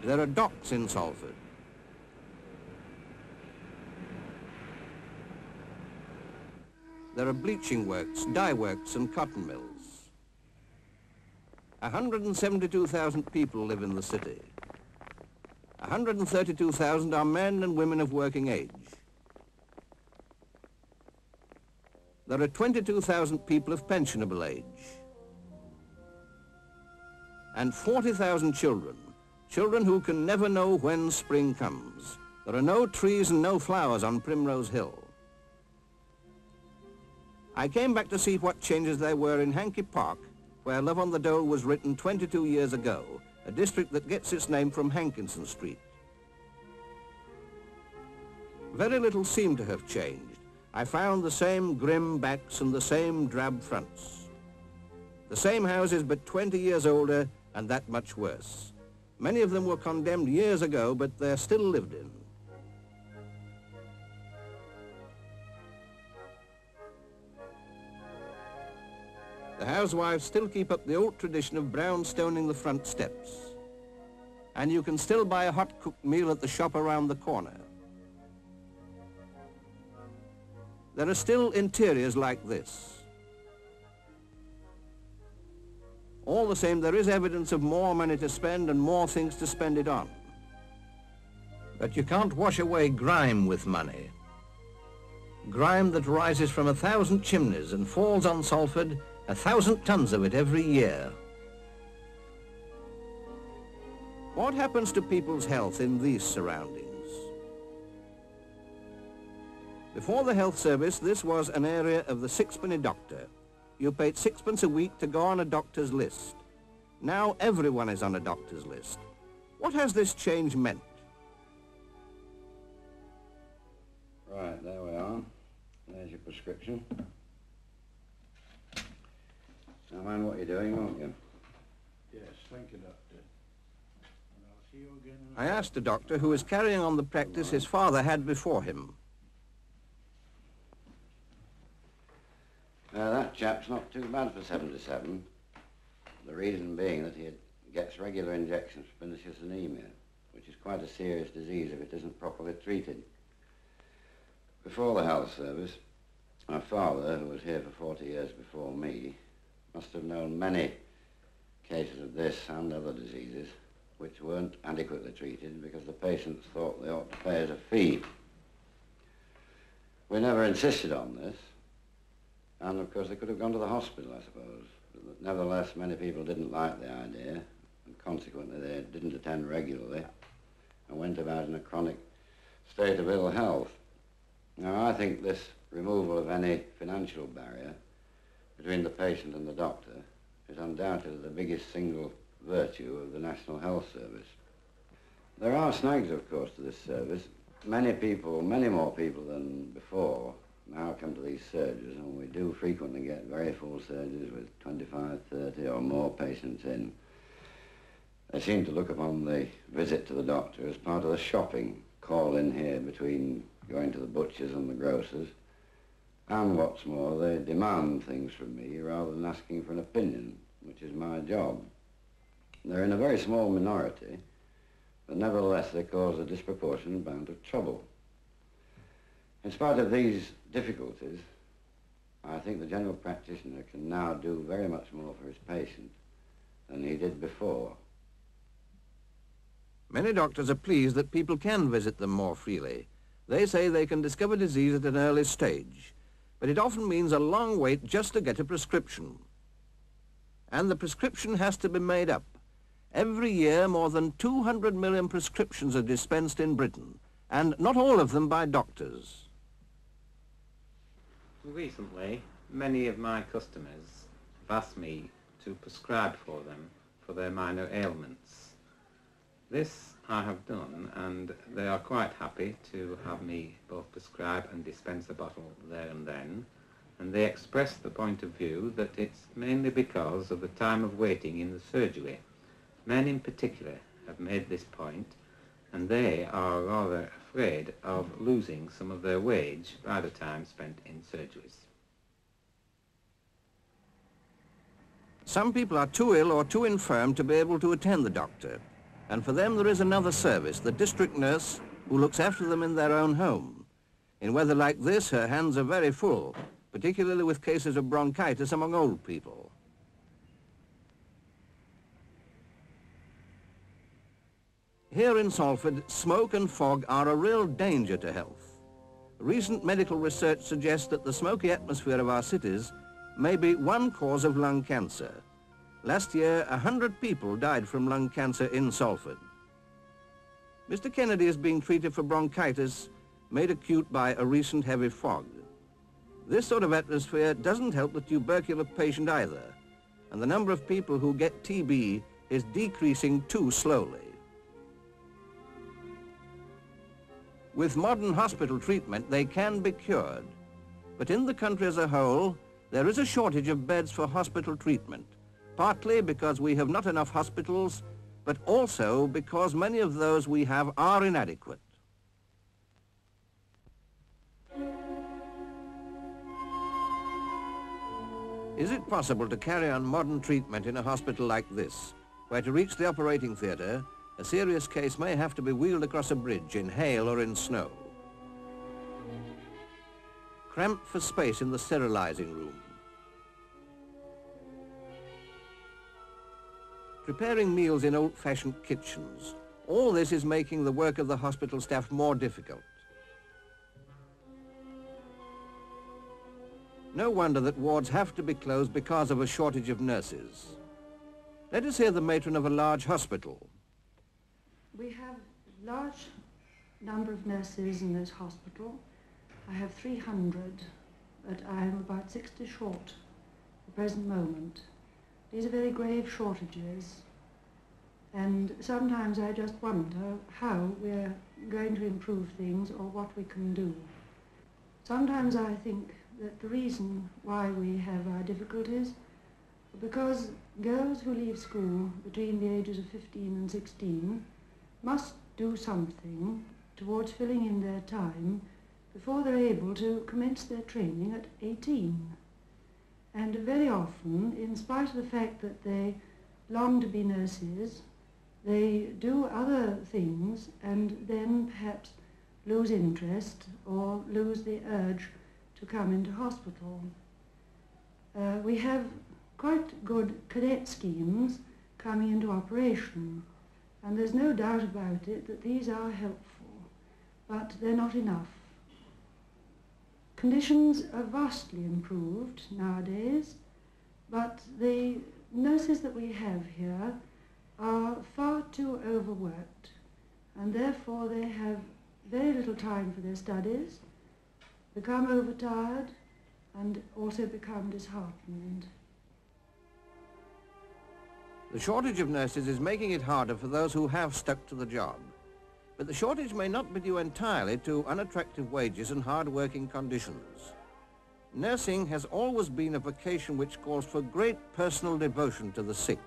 There are docks in Salford. There are bleaching works, dye works and cotton mills. 172,000 people live in the city. 132,000 are men and women of working age. There are 22,000 people of pensionable age. And 40,000 children, children who can never know when spring comes. There are no trees and no flowers on Primrose Hill. I came back to see what changes there were in Hankey Park, where Love on the Dole was written 22 years ago, a district that gets its name from Hankinson Street. Very little seemed to have changed. I found the same grim backs and the same drab fronts. The same houses, but 20 years older and that much worse. Many of them were condemned years ago, but they're still lived in. The housewives still keep up the old tradition of brownstoning the front steps. And you can still buy a hot-cooked meal at the shop around the corner. There are still interiors like this. All the same, there is evidence of more money to spend and more things to spend it on. But you can't wash away grime with money. Grime that rises from 1,000 chimneys and falls on Salford, 1,000 tons of it every year. What happens to people's health in these surroundings? Before the health service, this was an area of the sixpenny doctor. You paid 6pence a week to go on a doctor's list. Now everyone is on a doctor's list. What has this change meant? Right, there we are. There's your prescription. Now mind what you're doing, won't you? Yes, thank you, Doctor. And I'll see you again. I asked a doctor who is carrying on the practice his father had before him. That chap's not too bad for 77. The reason being that he gets regular injections for pernicious anemia, which is quite a serious disease if it isn't properly treated. Before the health service, my father, who was here for 40 years before me, must have known many cases of this and other diseases which weren't adequately treated because the patients thought they ought to pay as a fee. We never insisted on this, and of course they could have gone to the hospital, I suppose. But nevertheless, many people didn't like the idea, and consequently they didn't attend regularly and went about in a chronic state of ill health. Now, I think this removal of any financial barrier between the patient and the doctor is undoubtedly the biggest single virtue of the National Health Service. There are snags, of course, to this service. Many people, many more people than before, now come to these surgeries, and we do frequently get very full surgeries with 25, 30 or more patients in. They seem to look upon the visit to the doctor as part of the shopping call in here between going to the butchers and the grocers. And what's more, they demand things from me rather than asking for an opinion, which is my job. They're in a very small minority, but nevertheless they cause a disproportionate amount of trouble. In spite of these difficulties, I think the general practitioner can now do very much more for his patient than he did before. Many doctors are pleased that people can visit them more freely. They say they can discover disease at an early stage, but it often means a long wait just to get a prescription. And the prescription has to be made up. Every year, more than 200 million prescriptions are dispensed in Britain, and not all of them by doctors. Recently, many of my customers have asked me to prescribe for them for their minor ailments. This I have done, and they are quite happy to have me both prescribe and dispense a bottle there and then, and they express the point of view that it's mainly because of the time of waiting in the surgery. Men in particular have made this point, and they are rather afraid of losing some of their wage by the time spent in surgeries. Some people are too ill or too infirm to be able to attend the doctor. And for them there is another service, the district nurse who looks after them in their own home. In weather like this, her hands are very full, particularly with cases of bronchitis among old people. Here in Salford, smoke and fog are a real danger to health. Recent medical research suggests that the smoky atmosphere of our cities may be one cause of lung cancer. Last year, 100 people died from lung cancer in Salford. Mr. Kennedy is being treated for bronchitis made acute by a recent heavy fog. This sort of atmosphere doesn't help the tubercular patient either, and the number of people who get TB is decreasing too slowly. With modern hospital treatment, they can be cured. But in the country as a whole, there is a shortage of beds for hospital treatment, partly because we have not enough hospitals, but also because many of those we have are inadequate. Is it possible to carry on modern treatment in a hospital like this, where to reach the operating theatre, a serious case may have to be wheeled across a bridge in hail or in snow? Cramped for space in the sterilizing room. Preparing meals in old-fashioned kitchens. All this is making the work of the hospital staff more difficult. No wonder that wards have to be closed because of a shortage of nurses. Let us hear the matron of a large hospital. We have a large number of nurses in this hospital. I have 300, but I am about 60 short at the present moment. These are very grave shortages, and sometimes I just wonder how we're going to improve things or what we can do. Sometimes I think that the reason why we have our difficulties are because girls who leave school between the ages of 15 and 16 must do something towards filling in their time before they're able to commence their training at 18. And very often, in spite of the fact that they long to be nurses, they do other things and then perhaps lose interest or lose the urge to come into hospital. We have quite good cadet schemes coming into operation, and there's no doubt about it that these are helpful, but they're not enough. Conditions are vastly improved nowadays, but the nurses that we have here are far too overworked, and therefore they have very little time for their studies, become overtired, and also become disheartened. The shortage of nurses is making it harder for those who have stuck to the job. But the shortage may not be due entirely to unattractive wages and hard-working conditions. Nursing has always been a vocation which calls for great personal devotion to the sick.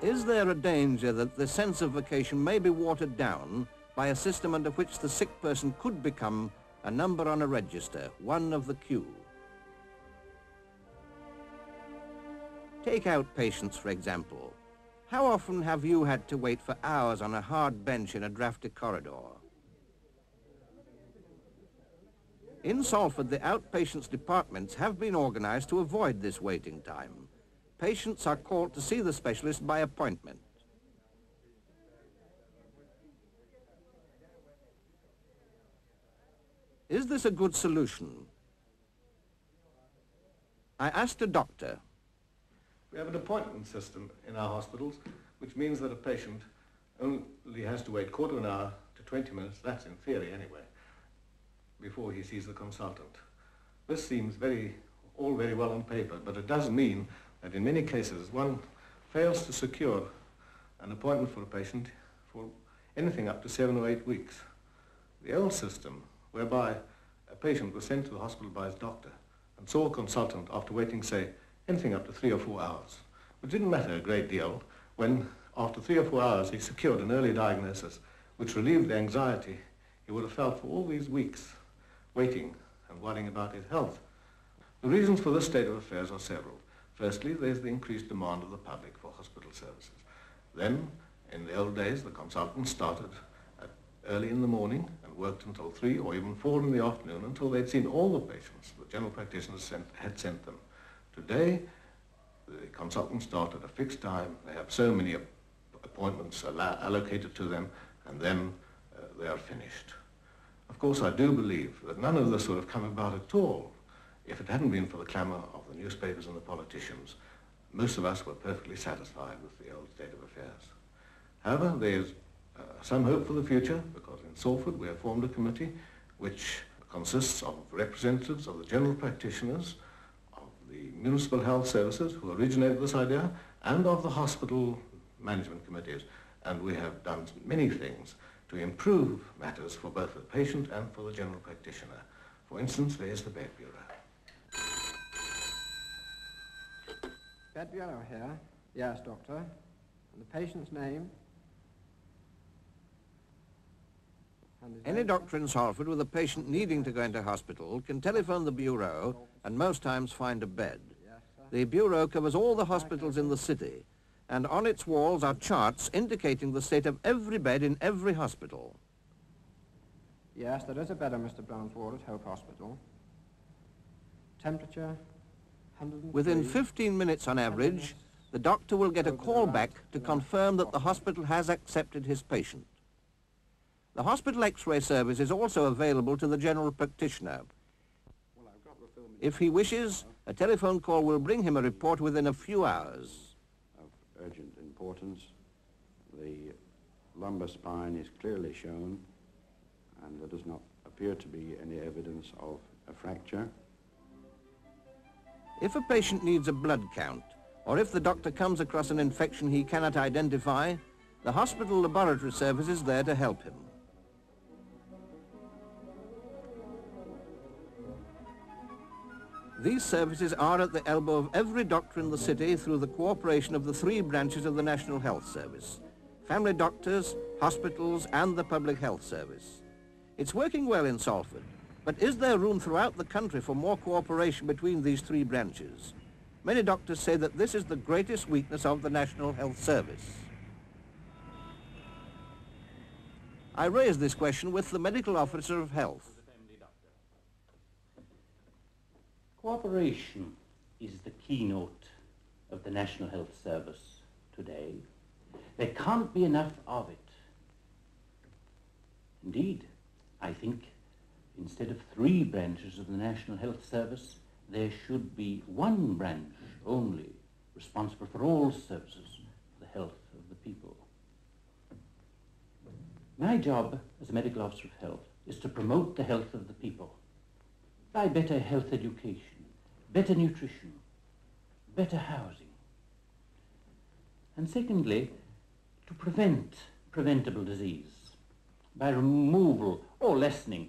Is there a danger that the sense of vocation may be watered down by a system under which the sick person could become a number on a register, one of the queue? Take outpatients, for example. How often have you had to wait for hours on a hard bench in a drafty corridor? In Salford, the outpatients departments have been organized to avoid this waiting time. Patients are called to see the specialist by appointment. Is this a good solution? I asked a doctor. We have an appointment system in our hospitals, which means that a patient only has to wait quarter of an hour to 20 minutes, that's in theory anyway, before he sees the consultant. This seems all very well on paper, but it does mean that in many cases one fails to secure an appointment for a patient for anything up to 7 or 8 weeks. The old system, whereby a patient was sent to the hospital by his doctor and saw a consultant after waiting, say, anything up to 3 or 4 hours, which didn't matter a great deal when, after 3 or 4 hours, he secured an early diagnosis which relieved the anxiety he would have felt for all these weeks waiting and worrying about his health. The reasons for this state of affairs are several. Firstly, there's the increased demand of the public for hospital services. Then, in the old days, the consultants started early in the morning and worked until 3 or even 4 in the afternoon until they'd seen all the patients the general practitioners had sent them. Today, the consultants start at a fixed time. They have so many appointments allocated to them, and then they are finished. Of course, I do believe that none of this would have come about at all if it hadn't been for the clamour of the newspapers and the politicians. Most of us were perfectly satisfied with the old state of affairs. However, there's some hope for the future, because in Salford we have formed a committee which consists of representatives of the general practitioners, of the municipal health services who originated this idea, and of the hospital management committees. And we have done many things to improve matters for both the patient and for the general practitioner. For instance, there's the bed bureau. Bed bureau here? Yes, doctor. And the patient's name? Any doctor in Salford with a patient needing to go into hospital can telephone the bureau and most times find a bed. The bureau covers all the hospitals in the city, and on its walls are charts indicating the state of every bed in every hospital. Yes, there is a bed on Mr. Brown's ward at Hope Hospital. Temperature, 103. Within 15 minutes on average, the doctor will get a call back to confirm that the hospital has accepted his patient. The hospital X-ray service is also available to the general practitioner. If he wishes, a telephone call will bring him a report within a few hours. Of urgent importance, the lumbar spine is clearly shown, and there does not appear to be any evidence of a fracture. If a patient needs a blood count, or if the doctor comes across an infection he cannot identify, the hospital laboratory service is there to help him. These services are at the elbow of every doctor in the city through the cooperation of the 3 branches of the National Health Service: family doctors, hospitals, and the Public Health Service. It's working well in Salford, but is there room throughout the country for more cooperation between these 3 branches? Many doctors say that this is the greatest weakness of the National Health Service. I raised this question with the Medical Officer of Health. Cooperation is the keynote of the National Health Service today. There can't be enough of it. Indeed, I think instead of 3 branches of the National Health Service, there should be 1 branch only responsible for all services for the health of the people. My job as a medical officer of health is to promote the health of the people by better health education, better nutrition, better housing. And secondly, to prevent preventable disease by removal or lessening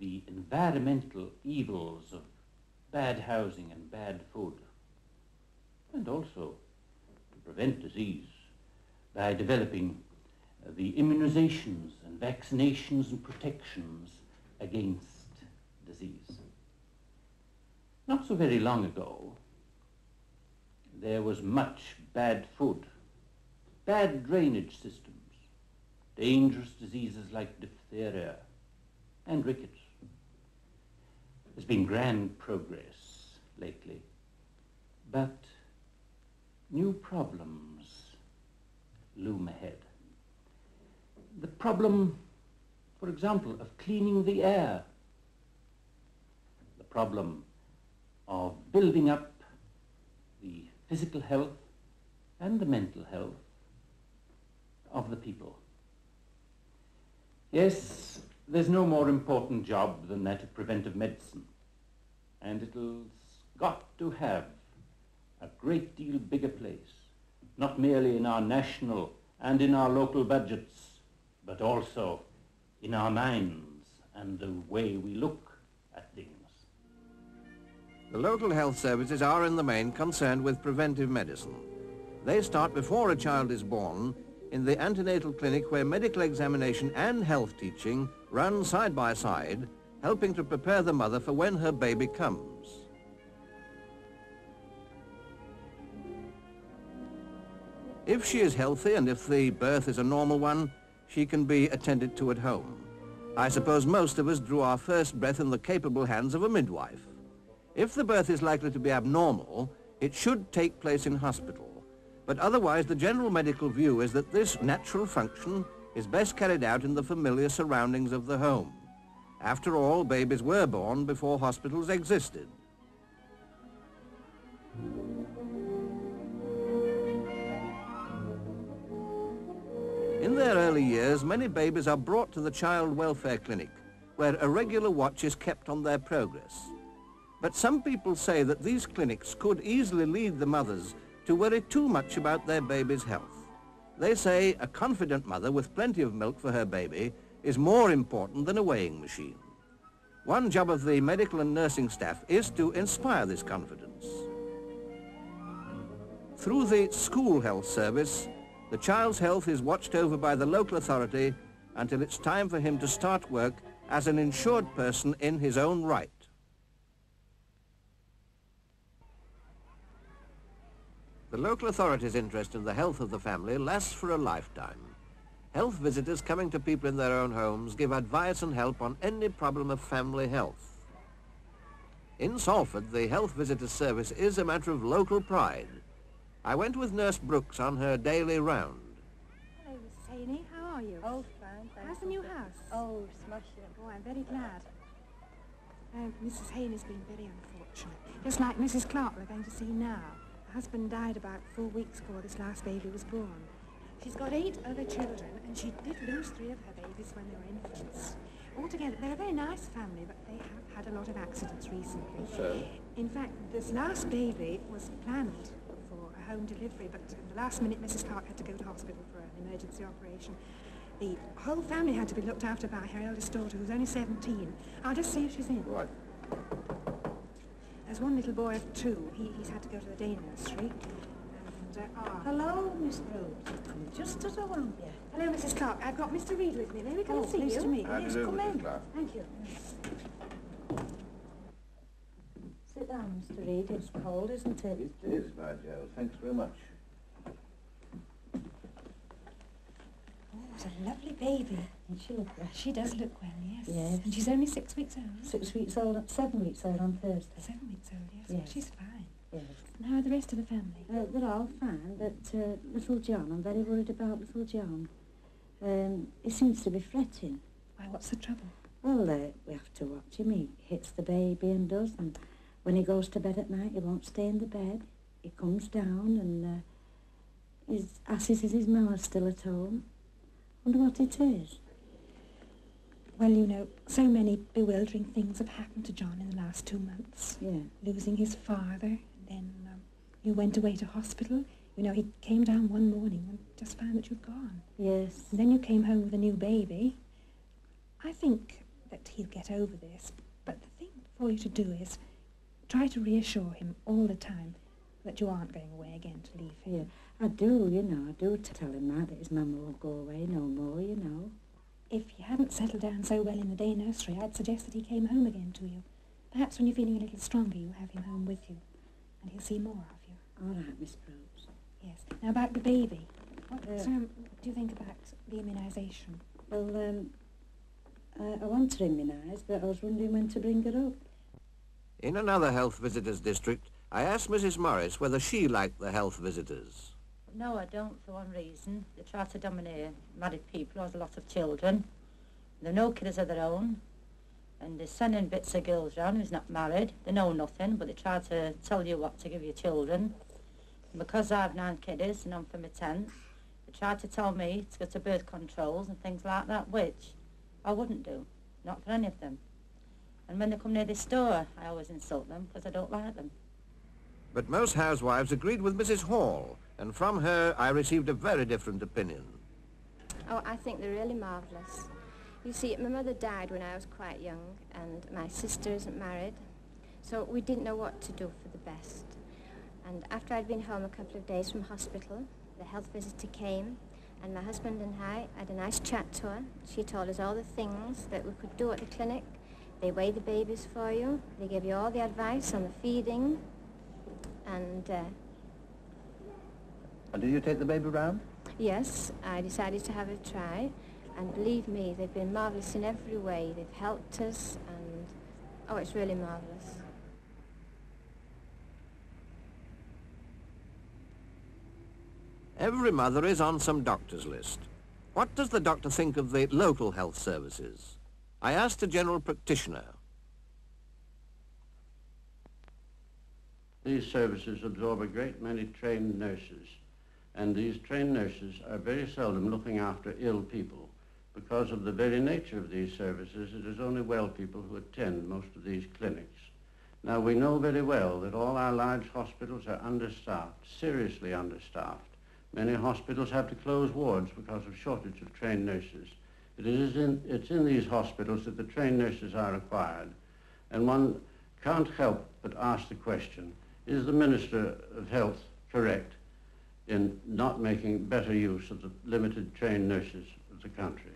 the environmental evils of bad housing and bad food, and also to prevent disease by developing the immunizations and vaccinations and protections against disease. Not so very long ago, there was much bad food, bad drainage systems, dangerous diseases like diphtheria and rickets. There's been grand progress lately, but new problems loom ahead. The problem, for example, of cleaning the air, the problem of building up the physical health and the mental health of the people. Yes, there's no more important job than that of preventive medicine, and it's got to have a great deal bigger place, not merely in our national and in our local budgets, but also in our minds and the way we look at things. The local health services are in the main concerned with preventive medicine. They start before a child is born in the antenatal clinic, where medical examination and health teaching run side by side, helping to prepare the mother for when her baby comes. If she is healthy and if the birth is a normal one, she can be attended to at home. I suppose most of us drew our first breath in the capable hands of a midwife. If the birth is likely to be abnormal, it should take place in hospital. But otherwise, the general medical view is that this natural function is best carried out in the familiar surroundings of the home. After all, babies were born before hospitals existed. In their early years, many babies are brought to the child welfare clinic, where a regular watch is kept on their progress. But some people say that these clinics could easily lead the mothers to worry too much about their baby's health. They say a confident mother with plenty of milk for her baby is more important than a weighing machine. One job of the medical and nursing staff is to inspire this confidence. Through the school health service, the child's health is watched over by the local authority until it's time for him to start work as an insured person in his own right. The local authority's interest in the health of the family lasts for a lifetime. Health visitors coming to people in their own homes give advice and help on any problem of family health. In Salford, the health visitor service is a matter of local pride. I went with Nurse Brooks on her daily round. Hello, Miss Haney. How are you? Oh, fine, thanks. How's the new house? Oh, smashing. Oh, I'm very glad. Mrs. Haney's been very unfortunate. Just like Mrs. Clark we're going to see now. Her husband died about 4 weeks before this last baby was born. She's got 8 other children, and she did lose 3 of her babies when they were infants. Altogether, they're a very nice family, but they have had a lot of accidents recently. So? In fact, this last baby was planned for a home delivery, but at the last minute, Mrs. Clark had to go to hospital for an emergency operation. The whole family had to be looked after by her eldest daughter, who's only 17. I'll just see if she's in. Right. There's one little boy of 2. He's had to go to the day nursery. Hello, Miss Rose. Come just as I want you. Hello, Mrs. Clark. I've got Mr. Reed with me. May we come and see pleased you? to meet you. How do Yes, you do, come Mrs. in. Clark? Thank you. Sit down, Mr. Reed. It's cold, isn't it? It is, by Jove. Thanks very much. Oh, it's a lovely baby. And she look well. She does look well, yes. Yes. And she's only 6 weeks old. 6 weeks old, 7 weeks old on Thursday. 7 weeks old, yes. Yes. She's fine. Yes. And how are the rest of the family? They're all fine, but little John, I'm very worried about little John. He seems to be fretting. Why, what's the trouble? Well, we have to watch him. He hits the baby and does, and when he goes to bed at night, he won't stay in the bed. He comes down and he asks if his mama's still at home. Wonder what it is. Well, you know, so many bewildering things have happened to John in the last 2 months. Yeah. Losing his father, and then you went away to hospital. You know, he came down one morning and just found that you'd gone. Yes. And then you came home with a new baby. I think that he'll get over this, but the thing for you to do is try to reassure him all the time that you aren't going away again to leave him. Yeah, I do, you know, I do tell him that his mama won't go away no more, you know. If you hadn't settled down so well in the day nursery, I'd suggest that he came home again to you. Perhaps when you're feeling a little stronger, you have him home with you, and he'll see more of you. All right, Miss Brooks. Yes. Now, about the baby. What do you think about the immunisation? Well, I want her immunised, but I was wondering when to bring her up. In another health visitors district, I asked Mrs. Morris whether she liked the health visitors. No, I don't, for one reason. They try to domineer married people who have a lot of children. They've no kids of their own. And they're sending bits of girls round who's not married. They know nothing, but they try to tell you what to give your children. And because I have 9 kiddies and I'm for my 10th, they try to tell me to go to birth controls and things like that, which I wouldn't do. Not for any of them. And when they come near this store, I always insult them because I don't like them. But most housewives agreed with Mrs. Hall, and from her I received a very different opinion. Oh, I think they're really marvellous. You see, my mother died when I was quite young, and my sister isn't married, so we didn't know what to do for the best. And after I'd been home a couple of days from hospital, the health visitor came, and my husband and I had a nice chat to her. She told us all the things that we could do at the clinic. They weigh the babies for you, they give you all the advice on the feeding, and And did you take the baby round? Yes, I decided to have a try, and believe me, they've been marvellous in every way. They've helped us, and oh, it's really marvellous. Every mother is on some doctor's list. What does the doctor think of the local health services? I asked a general practitioner. These services absorb a great many trained nurses, and these trained nurses are very seldom looking after ill people. Because of the very nature of these services, it is only well people who attend most of these clinics. Now, we know very well that all our large hospitals are understaffed, seriously understaffed. Many hospitals have to close wards because of shortage of trained nurses. It's in these hospitals that the trained nurses are required, and one can't help but ask the question, is the Minister of Health correct in not making better use of the limited trained nurses of the country?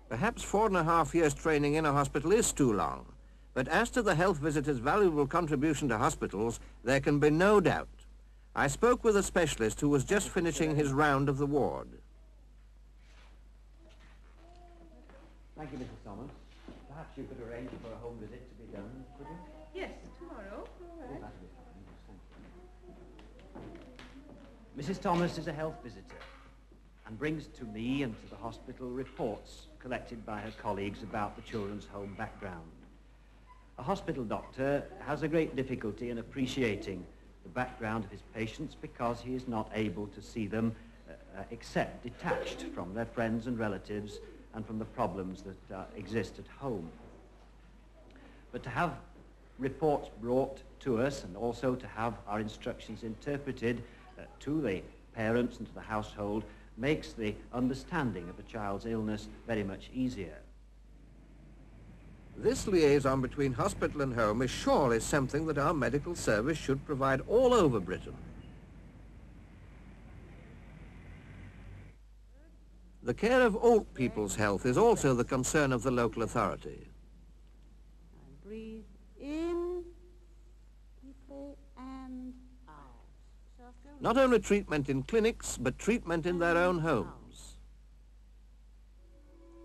Perhaps 4.5 years training in a hospital is too long, but as to the health visitor's valuable contribution to hospitals, there can be no doubt. I spoke with a specialist who was just finishing his round of the ward. Thank you, Mrs. Thomas. Perhaps you could arrange for a home visit to be done, could you? Yes, tomorrow. All right. That'll be fine. Yes, thank you. Mrs. Thomas is a health visitor and brings to me and to the hospital reports collected by her colleagues about the children's home background. A hospital doctor has a great difficulty in appreciating the background of his patients because he is not able to see them except detached from their friends and relatives and from the problems that exist at home. But to have reports brought to us and also to have our instructions interpreted to the parents and to the household makes the understanding of a child's illness very much easier. This liaison between hospital and home is surely something that our medical service should provide all over Britain. The care of old people's health is also the concern of the local authority. Breathe in deeply and out. Not only treatment in clinics, but treatment in their own homes.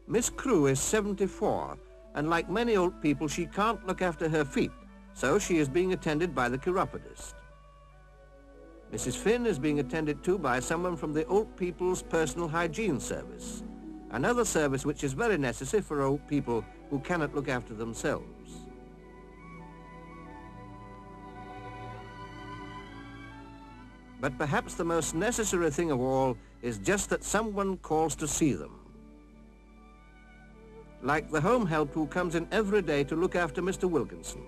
Miss Crew is 74, and like many old people, she can't look after her feet, so she is being attended by the chiropodist. Mrs. Finn is being attended to by someone from the Old People's Personal Hygiene Service, another service which is very necessary for old people who cannot look after themselves. But perhaps the most necessary thing of all is just that someone calls to see them. Like the home help who comes in every day to look after Mr. Wilkinson.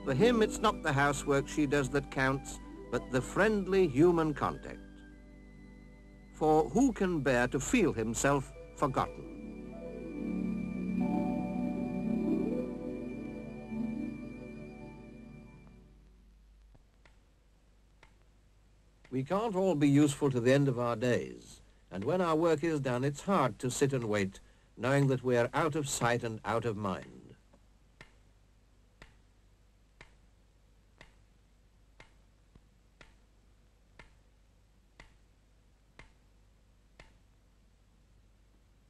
For him, it's not the housework she does that counts, but the friendly human contact. For who can bear to feel himself forgotten? We can't all be useful to the end of our days. And when our work is done, it's hard to sit and wait, knowing that we are out of sight and out of mind.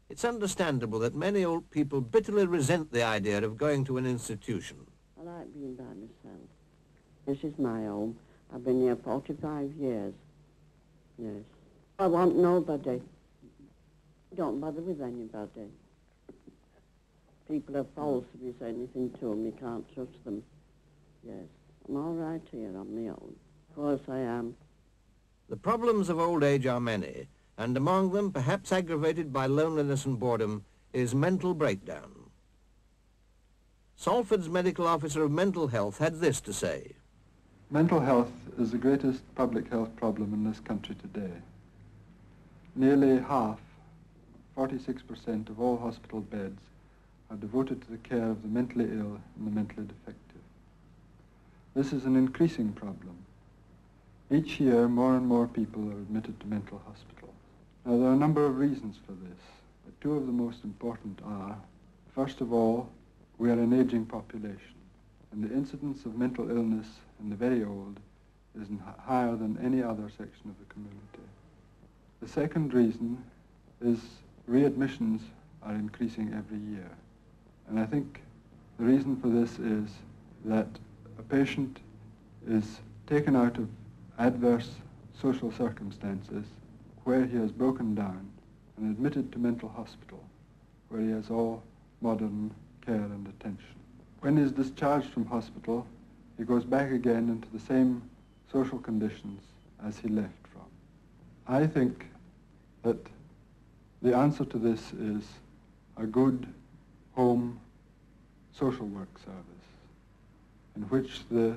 It's understandable that many old people bitterly resent the idea of going to an institution. I like being by myself. This is my home. I've been here 45 years. Yes. I want nobody. Don't bother with anybody. People are false if you say anything to them. You can't trust them. Yes. I'm all right here on my own. Of course I am. The problems of old age are many, and among them, perhaps aggravated by loneliness and boredom, is mental breakdown. Salford's medical officer of mental health had this to say. Mental health is the greatest public health problem in this country today. Nearly half, 46% of all hospital beds are devoted to the care of the mentally ill and the mentally defective. This is an increasing problem. Each year, more and more people are admitted to mental hospitals. Now, there are a number of reasons for this, but two of the most important are, first of all, we are an aging population. and the incidence of mental illness in the very old is higher than any other section of the community. The second reason is readmissions are increasing every year. And I think the reason for this is that a patient is taken out of adverse social circumstances where he has broken down and admitted to mental hospital, where he has all modern care and attention. When he is discharged from hospital, he goes back again into the same social conditions as he left from. I think that the answer to this is a good home social work service, in which the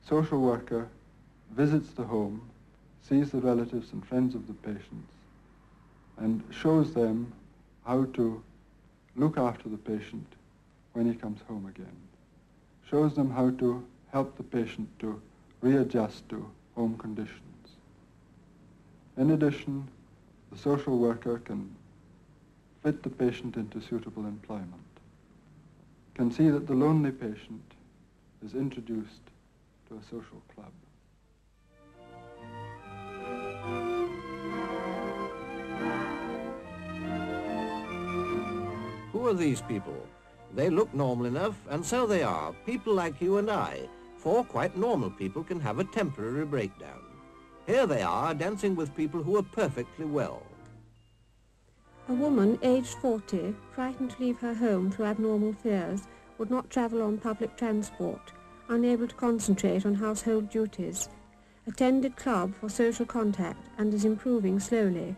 social worker visits the home, sees the relatives and friends of the patients, and shows them how to look after the patient when he comes home again. Shows them how to help the patient to readjust to home conditions. In addition, the social worker can fit the patient into suitable employment, can see that the lonely patient is introduced to a social club. Who are these people? They look normal enough, and so they are. People like you and I. 4 quite normal people can have a temporary breakdown. Here they are, dancing with people who are perfectly well. A woman, aged 40, frightened to leave her home through abnormal fears, would not travel on public transport, unable to concentrate on household duties, attended club for social contact and is improving slowly.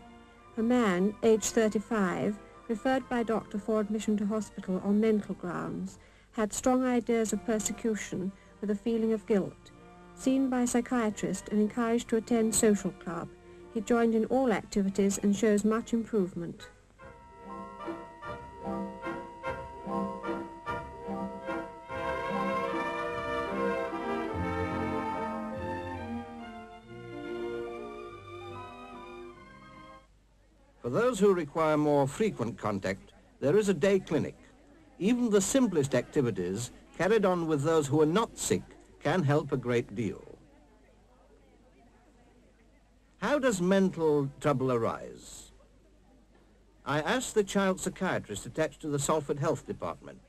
A man, aged 35, referred by doctor for admission to hospital on mental grounds, had strong ideas of persecution with a feeling of guilt. Seen by psychiatrist and encouraged to attend social club, he joined in all activities and shows much improvement. For those who require more frequent contact, there is a day clinic. Even the simplest activities carried on with those who are not sick can help a great deal. How does mental trouble arise? I asked the child psychiatrist attached to the Salford Health Department.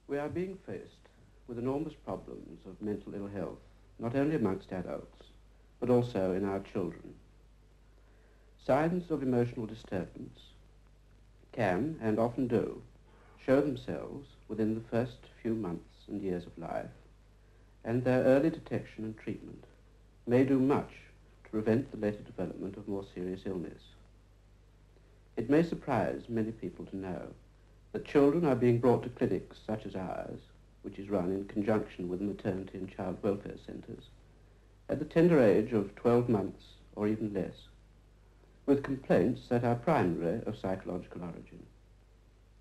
We are being faced with enormous problems of mental ill health, not only amongst adults, but also in our children. Signs of emotional disturbance can, and often do, show themselves within the first few months and years of life, and their early detection and treatment may do much to prevent the later development of more serious illness. It may surprise many people to know that children are being brought to clinics such as ours, which is run in conjunction with maternity and child welfare centres, at the tender age of 12 months or even less, with complaints that are primarily of psychological origin.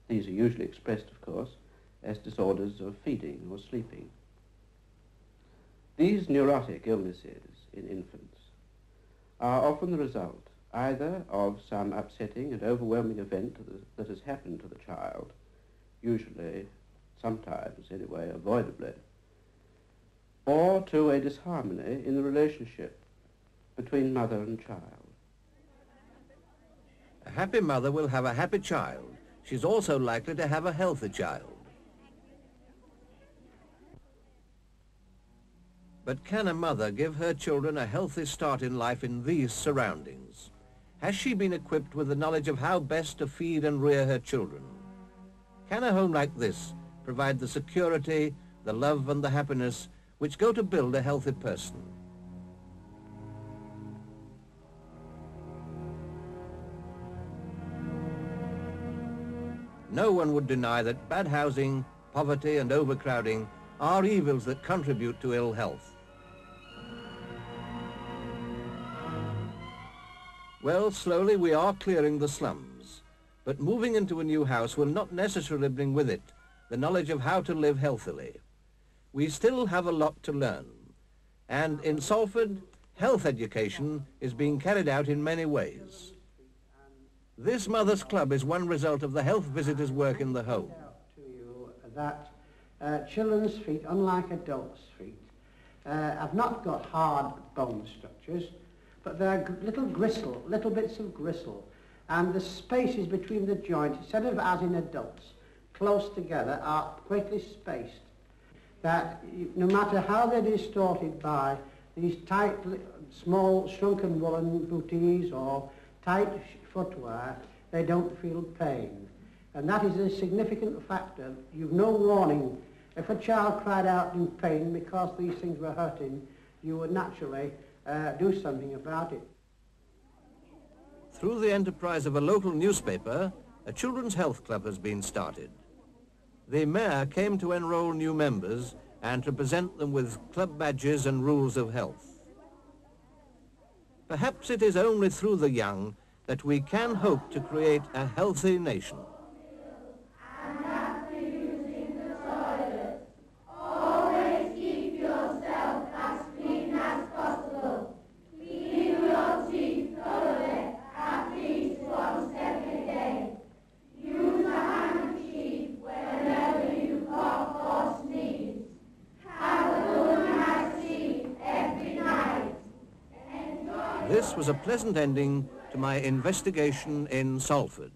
These are usually expressed, of course, as disorders of feeding or sleeping. These neurotic illnesses in infants are often the result either of some upsetting and overwhelming event that has happened to the child, usually, sometimes anyway, avoidably, or to a disharmony in the relationship between mother and child. A happy mother will have a happy child. She's also likely to have a healthy child. But can a mother give her children a healthy start in life in these surroundings? Has she been equipped with the knowledge of how best to feed and rear her children? Can a home like this provide the security, the love and the happiness which go to build a healthy person? No one would deny that bad housing, poverty and overcrowding are evils that contribute to ill health. Well, slowly we are clearing the slums, but moving into a new house will not necessarily bring with it the knowledge of how to live healthily. We still have a lot to learn, and in Salford, health education is being carried out in many ways. This Mothers Club is one result of the health visitors' work in the home. To you that children's feet, unlike adults' feet, have not got hard bone structures, but they're little bits of gristle, and the spaces between the joints, instead of as in adults, close together, are greatly spaced. That no matter how they're distorted by these tight, small, shrunken woolen booties or tight footwear, they don't feel pain. And that is a significant factor. You've no warning. If a child cried out in pain because these things were hurting, you would naturally do something about it. Through the enterprise of a local newspaper, a children's health club has been started. The mayor came to enroll new members and to present them with club badges and rules of health. Perhaps it is only through the young that we can hope to create a healthy nation. This was a pleasant ending to my investigation in Salford.